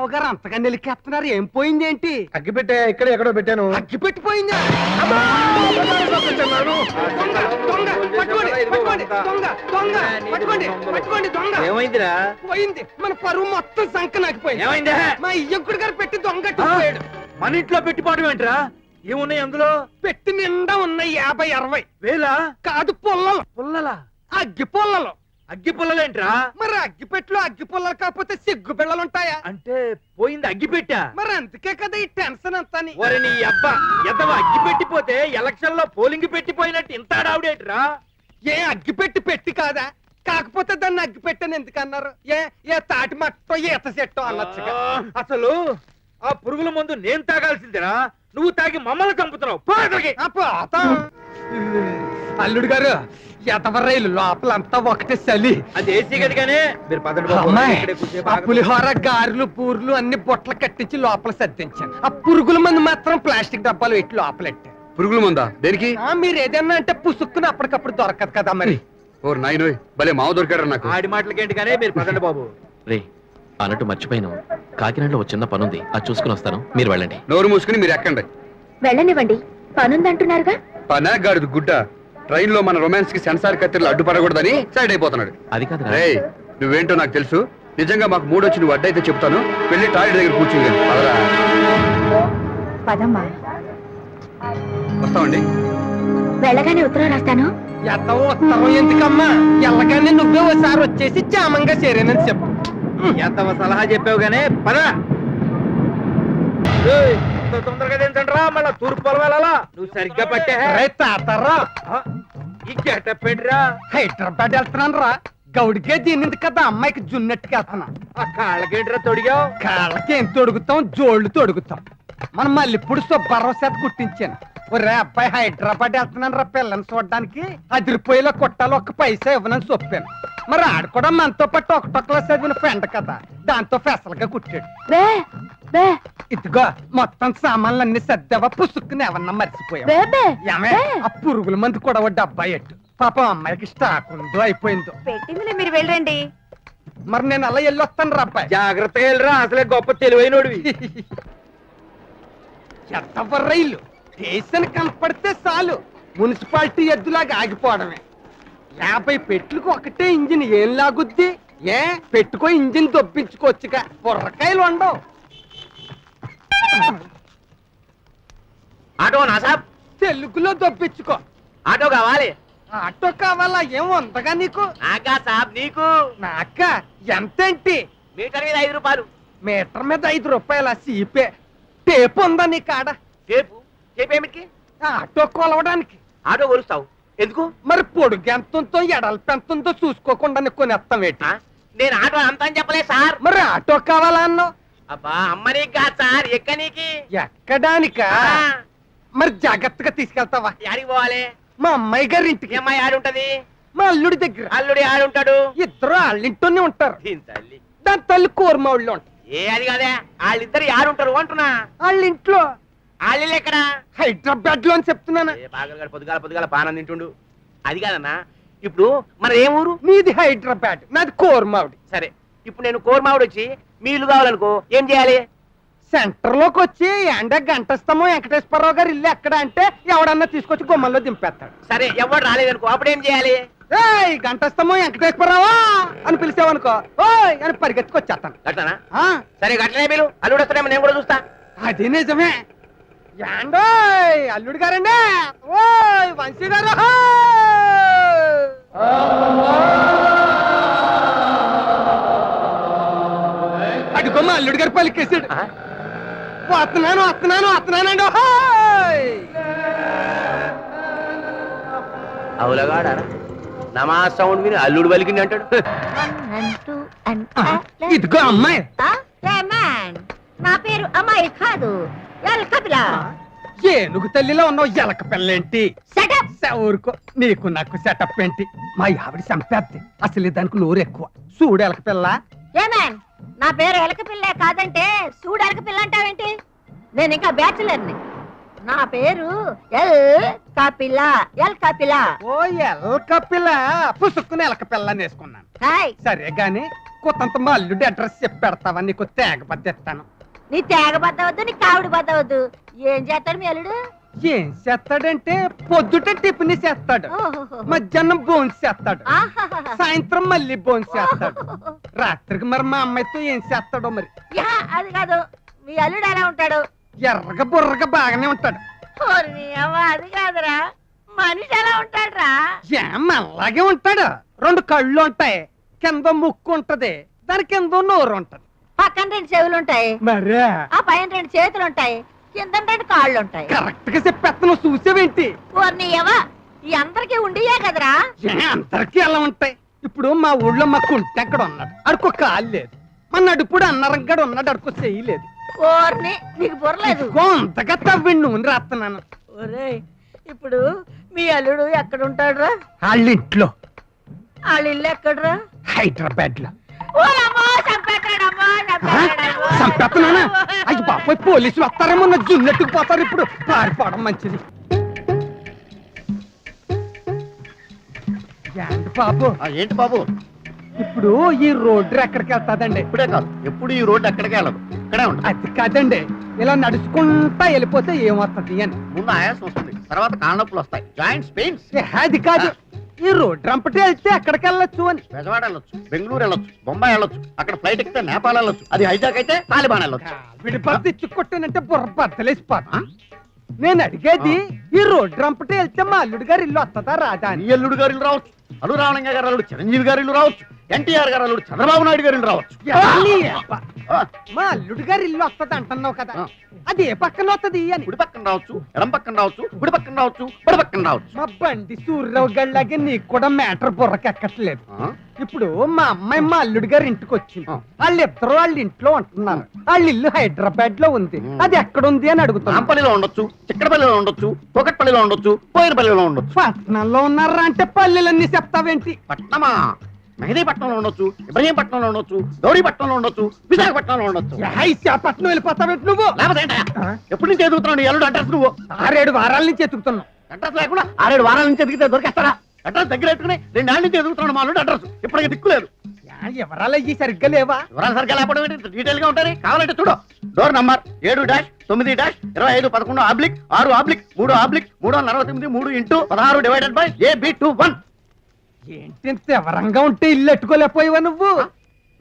బావగారు అంతగా నిలికేస్తున్నారు. ఏం పోయింది ఏంటి? అగ్గి పెట్టే ఇక్కడ ఎక్కడో పెట్టాను. అగ్గి పెట్టిపోయిందా? ఏమైందిరా? పోయింది. మన పరువు మొత్తం సంక నాకిపోయింది. ఏమైందా? మా ఇయ్యంకుడు గారు పెట్టి దొంగట్టు మన ఇంట్లో పెట్టిపోవడం ఏంట్రా? ఏమున్నాయి అందులో? పెట్టి నిండా ఉన్నాయి 50-60 వేలా? కాదు పుల్లలు. పుల్లలా? అగ్గి పుల్లలు. అగ్గి పుల్లలేంట్రా? మరి అగ్గి పెట్టులో అగ్గి పుల్లలు కాకపోతే సిగ్గు బిళ్ళలు ఉంటాయా? అంటే పోయింది అగ్గి పెట్టా? మరి అందుకే కదా ఈ టెన్షన్ అంతా. ఒరే నీ అబ్బా ఎదవ, అగ్గి పెట్టిపోతే ఎలక్షన్ లో పోలింగ్ పెట్టిపోయినట్టు ఇంత ఆడావుడేట్రా? ఏ అగ్గి పెట్టి కాదా? కాకపోతే దాన్ని అగ్గి పెట్టని ఎందుకు అన్నారు? ఏ తాటి మట్టో ఈత చెట్టో అనొచ్చుగా. అసలు ఆ పురుగుల మందు నేను తాగాల్సిందేనా? నువ్వు తాగి మమ్మల్ని చంపుతున్నావు. అల్లుడు గారు ఎతవరైలు లోపలంతా ఒకటే చలి. అది ఏసీ గదిగానే మీరు పదండి. పులిహోర గారెలు పూర్లు అన్ని బొట్టలు కట్టించి లోపల సర్దించాను. ఆ పురుగుల మందు మాత్రం ప్లాస్టిక్ డబ్బాలు పెట్టి లోపలెట్టాను. పురుగుల మందా? దేనికి? మీరు ఏదన్నా అంటే పుసుక్కుని అప్పటికప్పుడు దొరకదు కదా మరి. ఓ నాయనోయ్, భలే మావ దొరికాడు నాకు. ఆడి మాటలకేంటిగానే మీరు పదండి బాబు. రే అన్నట్టు మర్చిపోయినాం, కాకినాడలో చిన్న పనుంది, అది చూసుకుని వస్తాను, మీరు వెళ్ళండి. నోరు మూసుకుని మీరు ఎక్కండి. వెళ్ళనివ్వండి, పనుందంటున్నారుగా. పనాగాడు గుడ్డ. ట్రైన్ లో మన రొమాన్స్ కి సెన్సార్ కత్తిర్లు అడ్డుపడకూడదని సైడ్ అయిపోతున్నాడు. అది కాదు నువ్వేంటో నాకు తెలుసు. నిజంగా మాకు మూడొచ్చి నువ్వు అడ్డైతే చెప్తాను. వెళ్ళి టాయిలెట్ దగ్గర కూర్చుని పదమ్మా. వస్తామండి. వెళ్ళగానే ఉత్తరం రాస్తాను. ఉత్తరం ఎందుకమ్మా? ఎల్లగానే నువ్వే ఒకసారి వచ్చేసి జామంగా చేరేనని చెప్పు. ఎంతవ సలహా చెప్పావు గానే పద. తొందరగా తింటరా, మళ్ళా తూర్పు పొలం వెళ్ళాలా? నువ్వు సరిగ్గా పట్టే తాతారా ఇంకెట్టరా? హైదరాబాద్ వెళ్తున్నాను రా. గౌడికే దీనింది కదా అమ్మాయికి జున్నట్టుకి వెళ్తున్నా. ఆ కాళ్ళకేంట్రా తొడిగావు? కాళ్ళకి ఏం తొడుగుతాం, జోళ్లు తొడుగుతాం. మనం మళ్ళీ ఇప్పుడు సుబ్బారావు చేత కుట్టించాను. ఒరే అబ్బాయి హైదరాబాద్ వెళ్తున్నాను రా పిల్లని చూడడానికి. అదిరిపోయేలా కొట్టాలి, ఒక్క పైసా ఇవ్వనని చెప్పాను. మరి ఆడు కూడా మనతో పాటు ఒకటొక్కలా చదివిన ఫ్రెండ్ కదా, దాంతో ఫెసలుగా కుట్టాడు. ఇదిగో మొత్తం సామాన్లన్నీ సర్దావా? పుసుక్కుని ఎవరన్నా మర్చిపోయావా? ఆ పురుగుల మంది కూడా ఓ డబ్బా ఎట్టు. పాపం అమ్మాయికి స్టాక్ ఉందో అయిపోయిందో. పెట్టిందిలే, మీరు వెళ్ళండి. మరి నేను అలా వెళ్ళొస్తాను రా అబ్బాయి. జాగ్రత్తగా వెళ్ళరా, అసలే గొప్ప తెలివైనోడివి. రైలు స్టేషన్ కనపడితే చాలు మున్సిపాలిటీ ఎద్దులాగా ఆగిపోవడమే. 50 పెట్లకు ఒకటే ఇంజిన్ ఏం లాగుద్ది? పెట్టుకో ఇంజిన్ దొబ్బించుకోవచ్చుగా. బుర్రకాయలు ఉండవు. ఆటో నా సాబ్? తెలుగులో దొబ్బించుకో. ఆటో కావాలి. ఆటో కావాలా? ఏం ఉందగా నీకు? నాకా సాబ్? నీకు? నాక ఎంతేంటి? మీటర్ మీద 5 రూపాయలు. మీటర్ మీద 5 రూపాయల సీపే. టేపు ఉందా నీ కాడ? టేపు? టేపు ఏమిటికి? ఆటో కొలవడానికి. ఆటో కొలుస్తావు ఎందుకు? మరి పొడుగు ఎంత ఉందో ఎడల్పు ఎంత ఉందో చూసుకోకుండా కొనేస్తాం ఏంటి? నేను ఆటో అంతా అని చెప్పలే సార్. మరి ఆటో కావాలా అన్నావు? అబ్బా అమ్మని కాదు సార్, ఎక్కనీకి. ఎక్కడానికా? మరి జాగ్రత్తగా తీసుకెళ్తావా? యాడికి పోవాలి? మా అమ్మాయి గారి ఇంటికి. అమ్మాయి ఆడుంటది? మా అల్లుడి దగ్గర. అల్లుడి ఆడుంటాడు? ఇద్దరు వాళ్ళింటోనే ఉంటారు. తల్లి దాని తల్లి కోరమావుళ్ళు ఉంటారు. అది కాదే, వాళ్ళిద్దరు ఆడుంటారు అంటున్నా. వాళ్ళ ఇంట్లో. వాళ్ళు ఎక్కడ? హైదరాబాద్ లో అని చెప్తున్నాను. పొద్దుగాల పొద్దుగాల పానం తింటుండు. అది కాదన్నా, ఇప్పుడు మన ఏం ఊరు? నీది హైదరాబాద్, నాది కోరమావుడి. సరే, ఇప్పుడు నేను కోరమావుడు వచ్చి మీ ఇల్లు కావాలనుకో, ఏం చేయాలి? సెంటర్ లోకి వచ్చి ఎండ గంటస్తామో వెంకటేశ్వరరావు గారు ఇల్లు ఎక్కడ అంటే ఎవడన్నా తీసుకొచ్చి గుమ్మల్లో దింపేస్తాడు. సరే, ఎవరు రాలేదనుకో, అప్పుడు ఏం చేయాలి? గంటస్తామో వెంకటేశ్వరరావా అని పిలిచావనుకో, ఓయ్ అని పరిగెత్తుకొచ్చేస్తాను. గట్లనా? సరే గట్లనే మీరు అల్లుడు వస్తానేమో నేను కూడా చూస్తా. అది నిజమే. యాండోయ్ అల్లుడు గారండి, ఓయ్ వంశీ గారు. అడుగమ్మ అల్లుడు గారు పలికేసాడు. వస్తున్నాను వస్తున్నాను వస్తున్నానండి. అవులగాడా నమా సౌండ్ విని అల్లుడు పలికింది అంటాడు. ఇదిగో అమ్మాయి. నా పేరు అమ్మాయి కాదు, ఎలకపిల్ల. ఏనుగు తల్లిలో ఉన్నావు, ఎలక పిల్లేంటి? ఊరుకో, నీకు నాకు సెటప్ ఏంటి? మా ఆవిడ చంపేద్ది. అసలు దానికి నోరు ఎక్కువ. చూడు ఎలక పిల్ల. నా పేరు ఎలకపిల్లే కాదంటే చూడు ఎలకపిల్ల అంటావేంటి? నేను ఇంకా బ్యాచులర్ని. నా పేరు ఎల్ కపిల. ఓ ఎల్ కపిల. పుసుక్కుని ఎలక పిల్ల వేసుకున్నాను. సరే గాని కొత్త మా అల్లుడి అడ్రస్ చెప్పి పెడతావా నీకు తేగ పద్దెత్తాను. నీ తేగ బద్దవద్దు నీ కావిడి బద్దవద్దు. ఏం చేస్తాడు మీ అల్లుడు? ఏం చేస్తాడంటే పొద్దుట టిఫిన్ చేస్తాడు, ఓహోహో. మధ్యాహ్నం బోన్స్ చేస్తాడు, ఆహాహాహా. సాయంత్రం మళ్ళీ బోన్స్ చేస్తాడు, రాత్రికి మరి మా అమ్మాయితో ఏం చేస్తాడో మరి. యా, అది కాదు, మీ అల్లుడు ఎలా ఉంటాడు? ఎర్రగా బుర్రగా బాగానే ఉంటాడు. ఓరి నీ అవ్వ, అది కాదురా, మనిషి ఎలా ఉంటాడురా? ఏం అలాగే ఉంటాడు. 2 కళ్ళు ఉంటాయి, కింద ముక్కు ఉంటది, దాని కింద నోరు ఉంటది. పక్కన 2 చెవులు ఉంటాయి, మరే ఆ పైన 2 చేతులు ఉంటాయి, కింద 2 కాళ్ళు ఉంటాయి. కరెక్ట్ గా చెప్పేస్తాను, చూసావేంటి? ఓరి నీ అవ్వ, ఈ అందరికి ఉండియే కదరా? అందరికీ ఎలా ఉంటాయి. ఇప్పుడు మా ఊళ్ళో మా కుంటి ఎక్కడ ఉన్నాడు, అడుకో కాలు లేదు. మా నడుపుడు అన్నరంగడు ఉన్నాడు, అడుకో చేయలేదు. ఓర్ని, నీకు బుర్రలేదు. అంతగా తవ్విండి నూనె రాస్తున్నాను. ఒరే, ఇప్పుడు మీ అల్లుడు ఎక్కడ ఉంటాడురా? వాళ్ళ ఇంట్లో వాళ్ళ ఇల్లు ఎక్కడరా? హైదరాబాద్ లో. ఓరమ్మో, చంపేస్తాడమ్మో, చంపేస్తాడమ్మో. చంపేస్తున్నానా? అయ్యి బాపోయ్, పోలీసులు వస్తారేమో, నా జున్నెట్టుకు పోతారు. ఇప్పుడు పారిపోవడం మంచిది. ఏంటి బాబు, ఏంటి బాబు? ఇప్పుడు ఈ రోడ్డు ఎక్కడికి వెళ్తాదండి? ఇప్పుడే కాదు, ఎప్పుడు ఈ రోడ్డు ఎక్కడికి వెళ్ళదు, ఇక్కడే ఉంటుంది. అది కాదండి, ఇలా నడుచుకుంటా వెళ్ళిపోతే ఏమవుతుంది అని. ముందు ఆయాసం వస్తుంది, తర్వాత కాళ్ళనొప్పులు వస్తాయి, జాయింట్స్ పెయిన్స్. అది కాదు, ఈ రోడ్డు రంపటి వెళ్తే ఎక్కడికి వెళ్ళొచ్చు అని. బెజవాడ వెళ్ళొచ్చు, బెంగళూరు వెళ్ళొచ్చు, బొంబాయి వెళ్ళొచ్చు, అక్కడ ఫ్లైట్ ఎక్కితే నేపాల్ వెళ్ళొచ్చు, అది హైజాక్ అయితే తాలిబాన్ వెళ్ళొచ్చు. విడిపడి ఇచ్చుకొట్టానంటే బుర్ర బద్దలేసిపోతా. నేను అడిగేది, ఈ రోడ్డు రంపటి వెళ్తే మా అల్లుడు గారు ఇల్లు వస్తుందా రాదా అని. నీ అల్లుడు గారు ఇల్లు రావచ్చు, అల్లు రావణంగ గారు అల్లుడు చిరంజీవి గారు ఇల్లు రావచ్చు, ఎన్టీఆర్ గారు అల్లుడు చంద్రబాబు నాయుడు గారు ఇల్లు రావచ్చు. ఎవరిని అబ్బా? ఆ, మా అల్లుడు గారు ఇల్లు వస్తుంది అంటున్నావు కదా, ఆ. అది ఏ పక్కన వస్తుంది అని. కుడి పక్కన రావచ్చు, ఎడం పక్కన రావచ్చు, కుడి పక్కన రావచ్చు, కుడి పక్కన రావచ్చు. మా బండి సూర్యరావు గళ్ళలాగే నీకు కూడా మ్యాటర్ బుర్రకెక్కట్లేదు. ఆ, ఇప్పుడు మా అమ్మాయి మా అల్లుడు గారి ఇంటికి వచ్చింది, ఆ. వాళ్ళిద్దరు వాళ్ళ ఇంట్లో ఉంటున్నారు. వాళ్ళ ఇల్లు హైదరాబాద్ లో ఉంది, అది ఎక్కడ ఉంది అని అడుగుతున్నాం. నాంపల్లిలో ఉండొచ్చు, చిక్కడపల్లిలో ఉండొచ్చు, కోకట్పల్లిలో ఉండొచ్చు, పోయినపల్లిలో ఉండొచ్చు. పట్నంలో ఉన్నారా అంటే పల్లెలన్నీ చెప్తావేంటి? పట్నమా? మెహదీపట్నంలో ఉండొచ్చు, ఇబ్రహీంపట్నంలో ఉండొచ్చు, గౌరీపట్నంలో ఉండొచ్చు, విశాఖపట్నంలో ఉండొచ్చు. పట్నం వెళ్ళిపోతావేంటి నువ్వు? లేకపోతే ఏంటయ్యా? ఆ? ఎప్పటి నుంచి ఎదుగుతున్నావు నీ అల్లుడు అడ్రస్? నువ్వు 6-7 వారాల నుంచి ఎత్తుకుతున్నావు. అడ్రస్ లేకుండా 6-7 వారాల నుంచి ఎదిగితే దొరికేస్తారా? అడ్రస్ దగ్గర పెట్టుకుని 2 ఏళ్ళ నుంచి ఎదుగుతున్నాడు మా అల్లుడు అడ్రస్, ఇప్పటికి దిక్కులేదు. ఎవరాలు అయ్యి సరిగ్గా లేవా? వివరాలు సరిగ్గా లేకపోవడం ఏంటి? డీటెయిల్ గా ఉంటాయి, కావాలంటే చూడు. Door number 7-9-25-6-6-3-3-3-3-3-16 divided by AB21. ఏంటి ఇంత వివరంగా ఉంటే ఇల్లు ఎట్టుకోలేకపోయావా నువ్వు?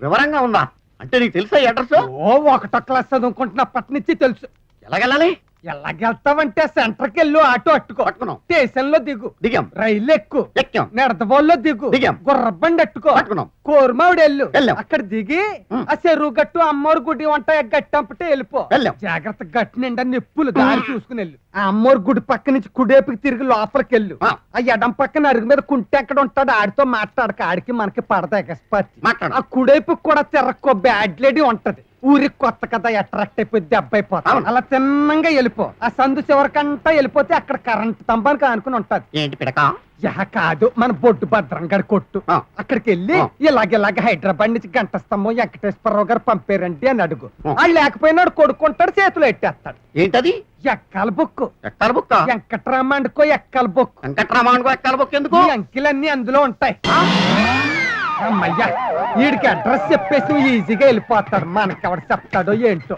వివరంగా ఉందా అంటే నీకు తెలుసా ఈ అడ్రస్? ఓ 1వ క్లాస్ చదువుకుంటున్నప్పటి నుంచి తెలుసు. ఎలాగెళ్ళాలి? ఎలాగెళ్తావంటే సెంటర్కి వెళ్ళు, ఆటో అట్టుకో, పట్టుకున్నాం, స్టేషన్ లో దిగు, దిగాం, రైలు ఎక్కు, ఎక్కాం, నెడదవోల్లో దిగు, దిగాం, గుర్రబండి అట్టుకో, పట్టుకున్నాం, కోరమావిడి వెళ్ళు, వెళ్ళాం. అక్కడ దిగి ఉం. ఆ చెరువు గట్టు అమ్మోరు గుడి వంట గట్టంపటే వెళ్ళిపో. వెళ్ళాం. జాగ్రత్త, గట్టు నిండా నిప్పులు, దారి చూసుకుని వెళ్ళు. ఆ అమ్మోరు గుడి పక్క నుంచి కుడేపుకి తిరిగి లోపలికి వెళ్ళు. ఆ. ఆ ఎడం పక్కన అరుగు మీద కుంటే ఎక్కడ ఉంటాడు, ఆడితో మాట్లాడక, ఆడికి మనకి పడతాయి ఎక్స్పర్ట్. మాట్లాడు. ఆ కుడేపుకి కూడా తిరక్కో, బ్యాడ్ లేడీ ఉంటది. ఊరికి కొత్త కదా, అట్రాక్ట్ అయిపోయి దెబ్బ అయిపోతాం. అవును. అలా తిన్నంగా వెళ్ళిపో. ఆ సందు చివరికంటా వెళ్ళిపోతే అక్కడ కరెంట్ స్తంభానికి ఆనుకుని ఉంటది. ఏంటి పిడక? యహ కాదు, మన బొడ్డు భద్రంగాడి కొట్టు. ఆ. అక్కడికి వెళ్ళి ఆ. ఇలాగ హైదరాబాద్ నుంచి గంట స్తంభం వెంకటేశ్వరరావు గారు పంపారండి అని అడుగు. ఆ. వాళ్ళు లేకపోయినాడు కొడుకుంటాడు, చేతిలో ఎట్టేస్తాడు. ఏంటది? ఎక్కాల బొక్కు. ఎక్కాల బుక్క? వెంకటరామండుకో ఎక్కాల బొక్కు. వెంకట్రామానుకో ఎక్కాల బుక్ ఎందుకు? ఈ అంకెలన్నీ అందులో ఉంటాయి. అమ్మయ్యా, వీడికి అడ్రస్ చెప్పేసి నువ్వు ఈజీగా వెళ్ళిపోతాడు. మనకెవడు చెప్తాడో ఏంటో.